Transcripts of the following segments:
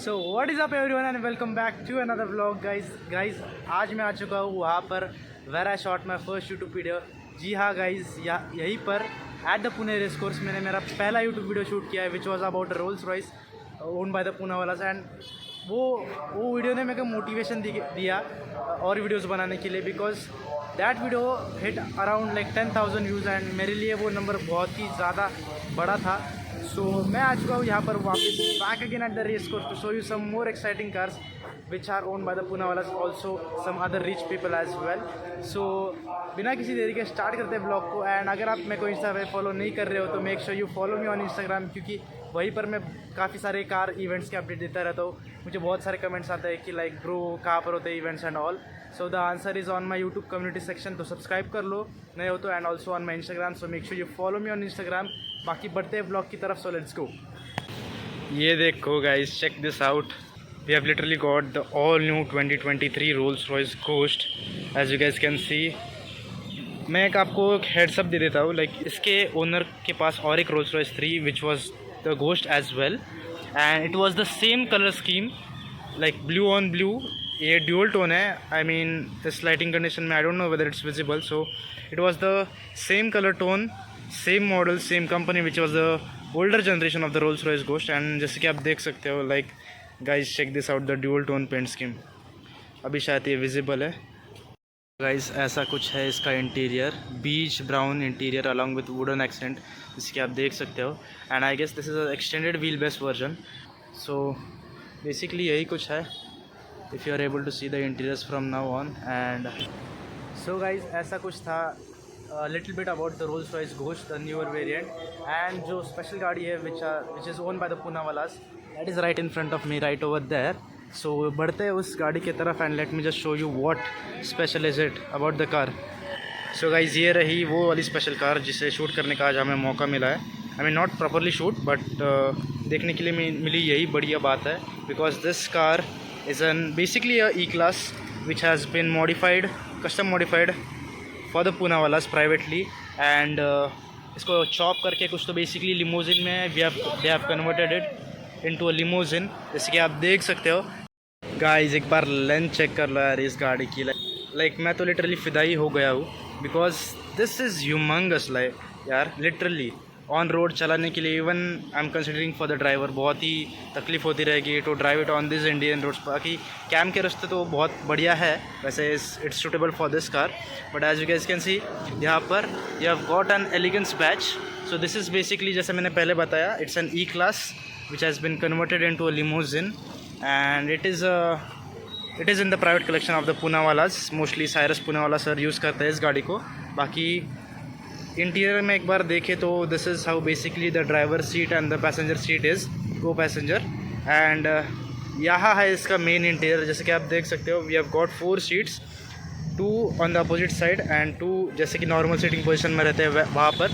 So what is up everyone and welcome back to another vlog guys आज मैं आ चुका हूँ वहाँ पर where I shot my first YouTube video. जी हाँ गाइज, यहीं पर at the Pune race course मैंने मेरा पहला यूट्यूब वीडियो शूट किया है which was about Rolls Royce own by the Poonawala. And वो वीडियो ने मेरे को मोटिवेशन दिया और वीडियोज़ बनाने के लिए, because that video hit around like 10,000 views and मेरे लिए वो नंबर बहुत ही ज़्यादा बड़ा था। सो मैं आ चुका हूँ यहाँ पर वापस back again at the race course to show you some more exciting cars which are own by the Poonawalas, also some other rich people as well. सो बिना किसी देरी के स्टार्ट करते हैं ब्लॉग को। एंड अगर आप मेरे को इंस्टा पे फॉलो नहीं कर रहे हो तो make sure you follow me on Instagram, क्योंकि वहीं पर मैं काफ़ी सारे कार इवेंट्स के अपडेट देता रहता हूँ। मुझे बहुत सारे कमेंट्स आते हैं कि लाइक ब्रो कहाँ पर होते हैं events and all. So the answer is on my YouTube community section, तो सब्सक्राइब कर लो नए हो तो, and also on my Instagram. So make sure you follow me on Instagram. बाकी बढ़ते हैं ब्लॉग की तरफ, सो लेट्स गो। ये देखो guys, check this out. We have literally got the all new 2023 Rolls Royce Ghost as you guys can see. मैं आपको एक हेड्सअप दे देता हूँ, लाइक इसके ओनर के पास और एक Rolls Royce 3 which was the Ghost as well, and it was the same colour scheme like blue on blue. ये ड्यूअल टोन है, आई मीन इस लाइटिंग कंडीशन में I don't know whether it's visible. So it was the same colour tone, same model, same company which was the older generation of the Rolls Royce Ghost. And जैसे कि आप देख सकते हो, like guys check this out, the dual tone paint scheme. अभी शायद ये visible है गाइज, ऐसा कुछ है इसका interior, beige brown interior along with wooden accent, जिसके आप देख सकते हो। And I guess this is extended wheel base version. So basically यही कुछ है, if you are able to see the interiors from now on. And so guys ऐसा कुछ था little bit about the Rolls Royce Ghost, the newer variant. And जो special गाड़ी है which is own by the Poonawalas, that is right in front of me, right over there. So बढ़ते हैं उस गाड़ी की तरफ and let me just show you what special is it about the car. So guys ये रही वो वाली स्पेशल कार जिसे शूट करने का आज हमें मौका मिला है। I mean not properly shoot, but देखने के लिए मिली यही बढ़िया बात है, because this car is an basically a E-Class which has been modified, custom modified for the Poonawalas privately. And इसको चॉप करके कुछ तो बेसिकली लिमोजिन में they have converted it into a limousine, जैसे कि आप देख सकते हो। गाइस एक बार लेंथ चेक कर लो यार इस गाड़ी की, लाइक मैं तो लिटरली फिदाई हो गया हूँ, because this is humongous like यार, लिटरली ऑन रोड चलाने के लिए even I am considering for the driver बहुत ही तकलीफ होती रहेगी to drive it on this Indian roads. बाकी कैम के रास्ते तो बहुत बढ़िया है वैसे, it's suitable for this car, but as you guys can see यहाँ पर you have got an elegance badge. So this is basically, जैसे मैंने पहले बताया, it's an E-Class which has been converted into a limousine, and it is in the private collection of the Poonawala's. Mostly Cyrus Poonawala sir use करते हैं इस गाड़ी को। बाकी इंटीरियर में एक बार देखें तो this is how basically the driver seat and the passenger seat is, को पैसेंजर। एंड यहाँ है इसका मेन इंटीरियर, जैसे कि आप देख सकते हो। We have got 4 seats, 2 on the opposite side and 2 जैसे कि नॉर्मल सीटिंग पोजिशन में रहते हैं वहाँ पर।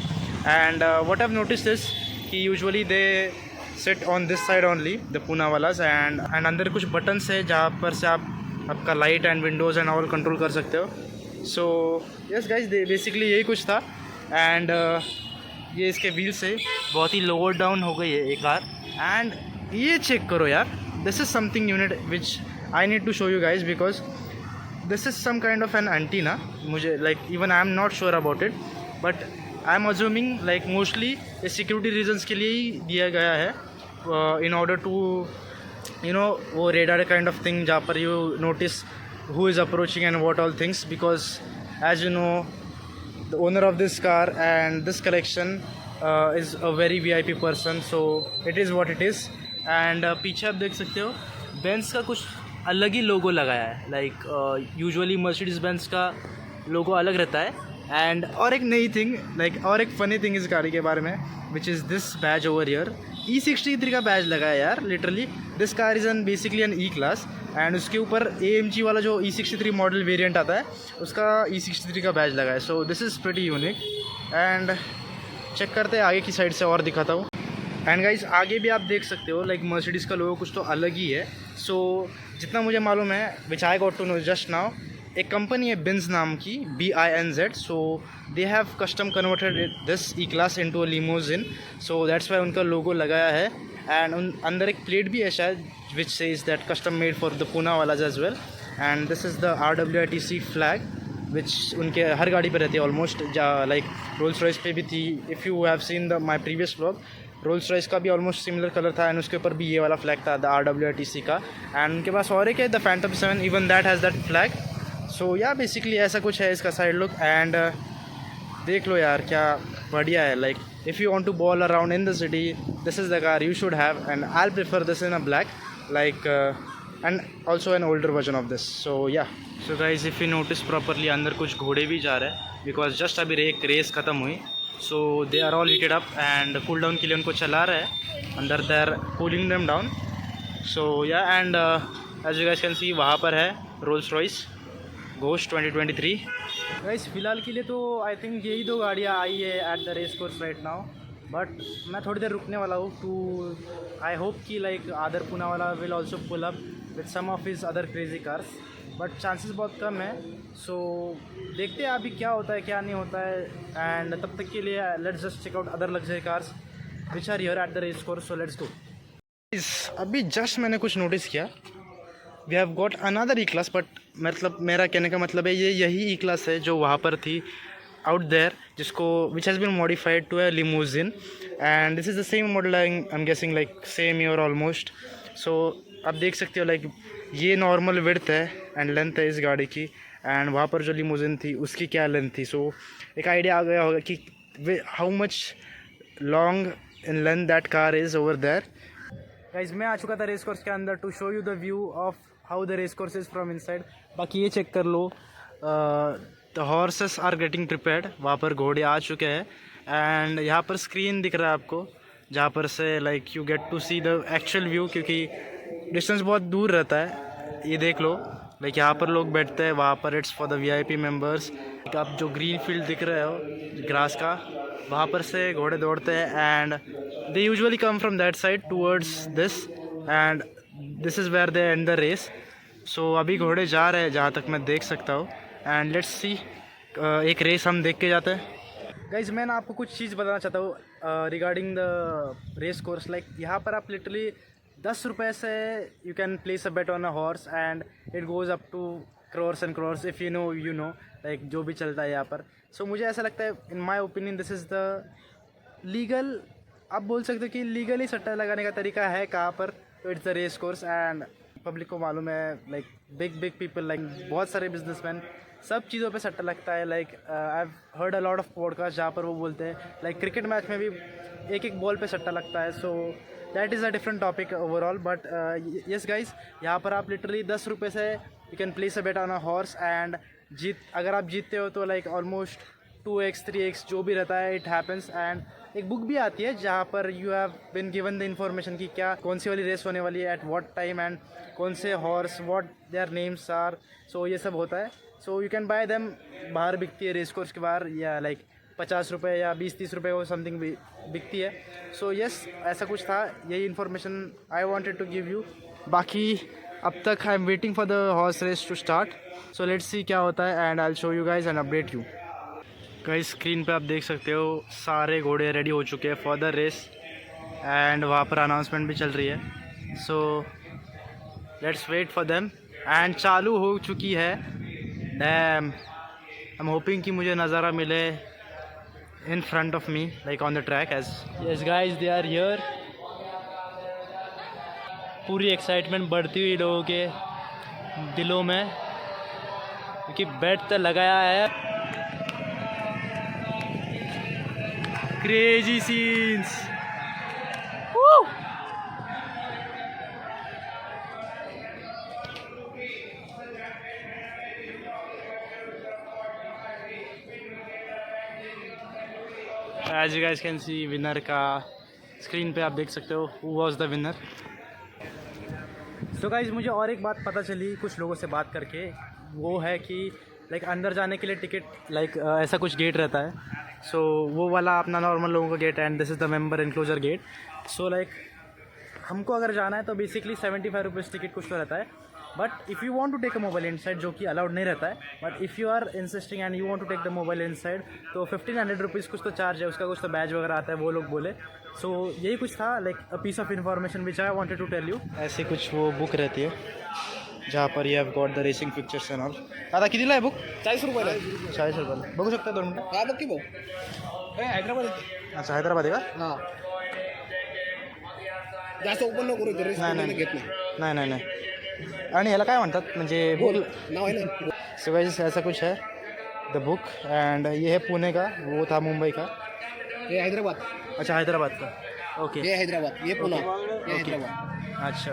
And what I have noticed is कि usually they set on this side only the Poonawalas, and अंदर कुछ बटन्स है जहाँ पर से आप आपका light and windows and all control कर सकते हो। सो यस गाइज बेसिकली यही कुछ था। एंड ये इसके व्हील से बहुत ही लोअर डाउन हो गई है ये कार। एंड ये चेक करो यार, this is something unit which I need to show you guys, because this is some kind of an antenna. मुझे like even I am not sure about it, but I am assuming like mostly ये security reasons के लिए ही दिया गया है, in order to you know वो radar kind of thing जहाँ पर you notice who is approaching and what all things, because as you know the owner of this car and this collection is a very VIP person, so it is what it is. And पीछे आप देख सकते हो Benz का कुछ अलग ही लोगो लगाया है, लाइक यूजुअली मर्सिडीज बेंज का लोगो अलग रहता है। एंड और एक नई थिंग, लाइक और एक फ़नी थिंग इस गाड़ी के बारे में, which is this badge over here, E63 का बैज लगा है यार। Literally this car is an basically an E-Class, and उसके ऊपर AMG वाला जो E63 मॉडल वेरिएंट आता है उसका E63 का बैज लगा है। So this is pretty unique. And check करते हैं आगे की साइड से और दिखाता हूँ। एंड गाइज आगे भी आप देख सकते हो, लाइक मर्सिडीज़ का लोगो कुछ तो अलग ही है। सो जितना मुझे मालूम है, which I got to know just now, एक कंपनी है बिन्स नाम की, BINZ। So they have custom converted this E-Class into a limousine, so that's why उनका लोगो लगाया है। एंड अंदर एक प्लेट भी है शायद which says that custom made for the Poonawalas as well. And this is the RWRTC flag which उनके हर गाड़ी पे रहती है ऑलमोस्ट, लाइक रोल्स रॉयस पे भी थी। If you have seen the my previous vlog, Rolls Royce का भी ऑलमोस्ट सिमिलर कलर था एंड उसके ऊपर भी ये वाला फ्लैग था, द RWRTC का। एंड उनके पास और एक है the Phantom 7, even that has that flag. So या बेसिकली ऐसा कुछ है इसका साइड लुक। एंड देख लो यार क्या बढ़िया है। Like if you want to ball around in the city, this is the car you should have, and I will prefer this in a black, like and also an older version of this. So yeah so guys if you notice properly, अंदर कुछ घोड़े भी जा रहे हैं because just अभी एक race ख़त्म हुई। So they are all heated up and cool down के लिए उनको चला रहे हैं अंदर, they are cooling them down. So yeah and as you guys can see वहाँ पर है रोल्स रॉयस घोस्ट 2023। गाइस फिलहाल के लिए तो आई थिंक यही दो गाड़ियाँ आई है at the race course right now, but मैं थोड़ी देर रुकने वाला हूँ टू आई होप कि लाइक आदर पूना वाला will also pull up with some of his other crazy cars, but chances बहुत कम है। सो देखते हैं अभी क्या होता है क्या नहीं होता है। एंड तब तक के लिए let's just check out other luxury cars which are here at the race course. So let's go. अभी जस्ट मैंने कुछ नोटिस किया, we have got another E class, but मतलब मेरा कहने का मतलब है ये यही ई क्लास है जो वहाँ पर थी आउट देयर, जिसको which has been modified to a limousine. And this is the same model, I am guessing like same year almost. So आप देख सकते हो लाइक ये नॉर्मल विड्थ है एंड लेंथ है इस गाड़ी की, एंड वहाँ पर जो लिमोजिन थी उसकी क्या लेंथ थी। सो एक आइडिया आ गया होगा कि how much long in length that car is over there. Guys मैं आ चुका था रेस कोर्स के अंदर to show you the view of how the race course is from inside. बाकी ये चेक कर लो, the horses are getting prepared, वहाँ पर घोड़े आ चुके हैं। एंड यहाँ पर स्क्रीन दिख रहा है आपको जहाँ पर से like you get to see the actual view, क्योंकि डिस्टेंस बहुत दूर रहता है। ये देख लो लाइक यहाँ पर लोग बैठते हैं, वहाँ पर it's for the VIP members. आप जो ग्रीन फील्ड दिख रहे हो ग्रास का, वहाँ पर से घोड़े दौड़ते हैं and they usually come from that side towards this, and this is where they and the race. So अभी घोड़े जा रहे हैं जहाँ तक मैं देख सकता हूँ, एंड लेट्स सी एक रेस हम देख के जाते हैं। गाइज मैं ना आपको कुछ चीज़ बताना चाहता हूँ regarding the race course. Like यहाँ पर आप लिटरली 10 रुपये से you can place a bet on a horse and it goes up to crores and crores if you know like जो भी चलता है यहाँ पर। सो मुझे ऐसा लगता है in my opinion this is the legal, आप बोल सकते हो कि लीगली सट्टा लगाने का तरीका है कहाँ पर, तो it's the race course. And public को मालूम है लाइक बिग पीपल लाइक बहुत सारे बिजनेसमैन सब चीज़ों पे सट्टा लगता है। Like I have heard a lot of podcast जहाँ पर वो बोलते हैं लाइक क्रिकेट मैच में भी एक बॉल पे सट्टा लगता है। So that is a different topic overall, but yes guys यहाँ पर आप लिटरली 10 रुपये से you can place a bet on a horse and अगर आप जीतते हो तो लाइक ऑलमोस्ट 2x 3x जो भी रहता है इट हैपन्स। एंड एक बुक भी आती है जहाँ पर you have been given the information कि क्या कौन सी वाली रेस होने वाली है एट व्हाट टाइम एंड कौन से horse what their names are. So ये सब होता है। So you can buy them, बाहर बिकती है रेस कोर्स के बाहर, या लाइक 50 रुपये या 20-30 रुपये वो समथिंग बिकती है। सो यस ऐसा कुछ था, यही information I wanted to give you. बाकी अब तक I am waiting for the horse race to start. So let's see क्या होता है and I will show you guys and update you. Guys screen पे आप देख सकते हो सारे घोड़े रेडी हो चुके हैं फॉर द रेस एंड वहाँ पर अनाउंसमेंट भी चल रही है। So let's wait for them. And चालू हो चुकी है। डैम, आई एम होपिंग कि मुझे नज़ारा मिले in front of me like on the track as yes guys they are here. पूरी एक्साइटमेंट बढ़ती हुई लोगों के दिलों में, क्योंकि बेट तो लगाया है। Crazy scenes. As you guys can see winner का स्क्रीन पे आप देख सकते हो who was the winner. So guys मुझे और एक बात पता चली कुछ लोगों से बात करके, वो है कि लाइक अंदर जाने के लिए टिकट लाइक ऐसा कुछ गेट रहता है। सो वो वाला अपना नॉर्मल लोगों का गेट है and this is the member enclosure gate. So like हमको अगर जाना है तो बेसिकली 75 रुपीज़ टिकट कुछ तो रहता है, but if you want to take a mobile inside जो कि अलाउड नहीं रहता है, but if you are insisting and you want to take the mobile inside तो 1500 रुपीज़ कुछ तो चार्ज है, उसका कुछ तो बैज वगैरह आता है वो लोग बोले। सो यही कुछ था, like a piece of information which I wanted to tell you. ऐसे कुछ वो बुक रहती है जहाँ पर you have got the racing pictures and all. आता कितीला आहे बुक? 40 रुपयाला. 40 रुपयाला. बघू शकता 2 मिनटं. हा बघ की भाऊ. हैदराबाद येते. अच्छा, हैदराबाद आहे का? हां. जास्त ओपन नको करू, रेस नाही घेत नाही. नाही नाही नाही. आणि याला काय म्हणतात म्हणजे बुक? नाव आहे ना. सो गाइस ऐसा कुछ है द बुक. एंड ये है पुणे का, वो था मुंबई का. हे हैदराबाद. अच्छा, हैदराबाद का. ओके. हे हैदराबाद, ये पुणे, हे हैदराबाद. अच्छा.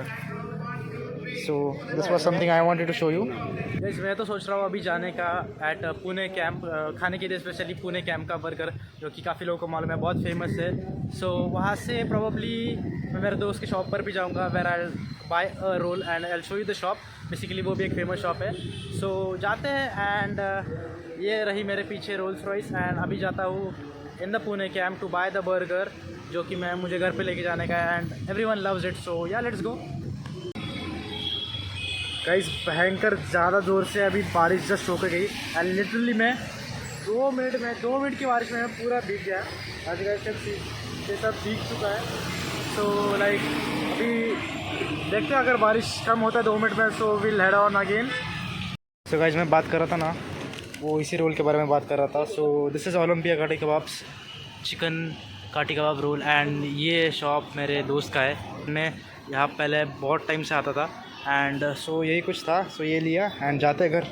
So this was something I wanted to show you. Guys मैं तो सोच रहा हूँ अभी जाने का एट पुणे कैंप, खाने के लिए स्पेशली पुणे कैंप का बर्गर, जो कि काफ़ी लोगों को मालूम है बहुत फेमस है. सो वहाँ से प्रोबेबली मैं मेरे दोस्त की शॉप पर भी जाऊँगा, where I buy a roll and I show you the shop. Basically वो भी एक फेमस शॉप है. सो जाते हैं एंड ये रही मेरे पीछे रोल्स रॉयस. एंड अभी जाता हूँ in the Pune camp two by the burger, जो कि मैं मुझे घर पे लेके जाने का है. And everyone loves it. So yeah let's go. Guys भयंकर ज़्यादा ज़ोर से अभी बारिश जस्ट होकर गई एंड लिटरली मैं 2 मिनट की बारिश में मैं पूरा भीग गया. आज गाइस ये सब भीग चुका है. सो लाइक अभी देखते हैं, अगर बारिश कम होता है 2 मिनट में so will head on again. So guys मैं बात कर रहा था ना, वो इसी रोल के बारे में बात कर रहा था. सो दिस इज़ ओलंपिया काटी कबाब्स, चिकन काटी कबाब रोल. एंड ये शॉप मेरे दोस्त का है. मैं यहाँ पहले बहुत टाइम से आता था एंड सो यही कुछ था. सो ये लिया एंड जाते घर.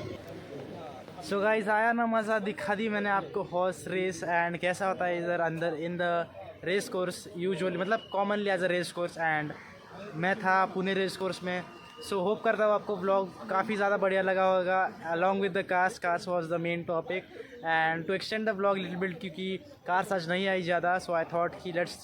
सो गाइस आया ना मज़ा, दिखा दी मैंने आपको हॉर्स रेस एंड कैसा होता है इधर अंदर in the race course usually, मतलब commonly as a race course. And मैं था पुणे रेस कोर्स में. सो होप करता हूँ आपको व्लॉग काफ़ी ज़्यादा बढ़िया लगा होगा. Along with the cars was the main topic. And to extend the vlog little bit, क्योंकि कार्स आज नहीं आई ज़्यादा. सो आई थॉट कि let's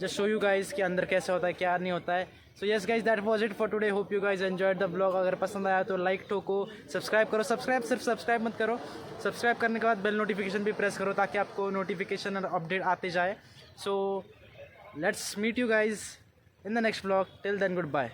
just show you guys कि अंदर कैसे होता है क्या नहीं होता है. So yes guys that was it for today. Hope you guys enjoyed the blog. अगर पसंद आया तो लाइक ठोको, सब्सक्राइब करो. सिर्फ सब्सक्राइब मत करो, सब्सक्राइब करने के बाद बेल नोटिफिकेशन भी प्रेस करो ताकि आपको नोटिफिकेशन और अपडेट आते जाए. So let's meet you guys in the next blog. Till then good bye.